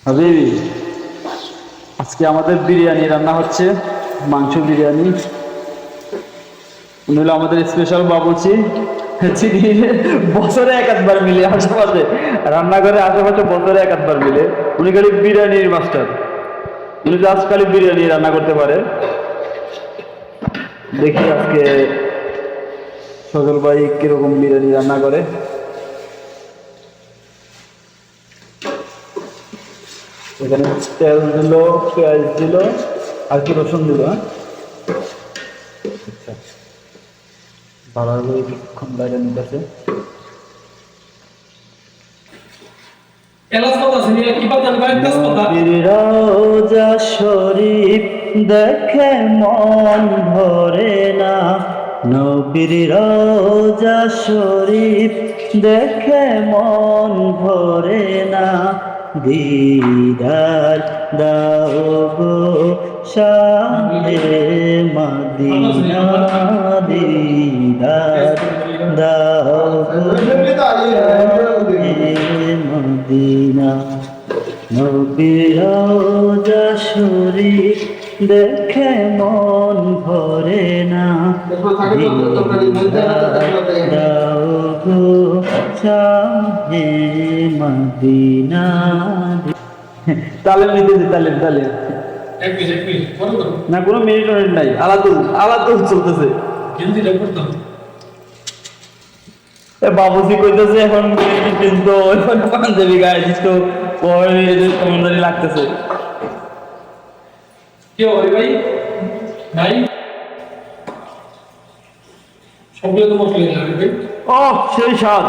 হাবিবি, আজকে আমাদের বিরিয়ানি রান্না হচ্ছে, মাংস বিরিয়ানি। উনি হলো আমাদের স্পেশাল বাবুচি। যিনি বছরে এক আধবার মিলে আশেপাশে রান্নাঘরে আশেপাশে বছরে এক আধবার মিলে উনি খালি বিরিয়ানির মাস্টার। উনি জাস্ট খালি বিরিয়ানি রান্না করতে পারে। দেখি আজকে সজল ভাই কিরকম বিরিয়ানি রান্না করে। এখানে তেল দিল, পেঁয়াজ দিল, আর কি রসুন দিল। হ্যাঁ, আচ্ছা, ভালো কিছুক্ষণ বাইরে নিতেছে। রোজা শরীফ দেখে মন ভরে না, নবীর রোজা শরীফ দেখে মন ভরে না, দিদার দাও গো শাহে মদিনা, দিদার দাও গো শাহে মদিনা, নবীর রোজা শরীফ দেখে মন ভরে না, দাও গো শাহে মদিনা। তালেম নিতেছি, তালেম তালেম না, কোনো মিনিট নাই, আলাদা আলাদা চলতেছে। বাবুজি কইতেছে এখন কিন্তু পাঞ্জাবি গায়ে দিত, কমান্ডারি লাগতেছে। কি হয় ভাই? ভাই সবগুলো তো মশলা লাগে ভাই। ও সেই স্বাদ!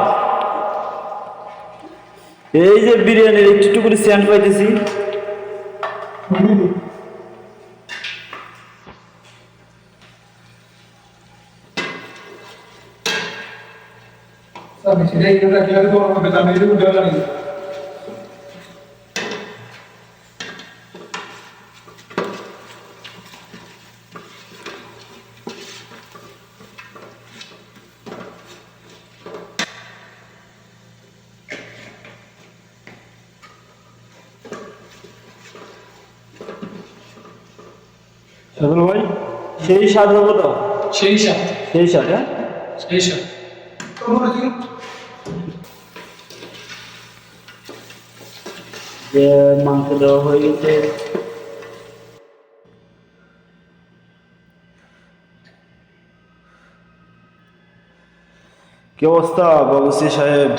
এই যে বিরিয়ানির একটু করে সেন্ট পাইতেছি। আমি সেটাই করে রাখলে তো আমাকে দামি দিয়ে উঠে গেল। সজল ভাই, সেই স্বাদ হবো তো? সেই স্বাদ, সেই স্বাদ। হ্যাঁ, সেই স্বাদ। যে মাংস দেওয়া হয়ে গেছে। কি অবস্থা বাবুসি সাহেব?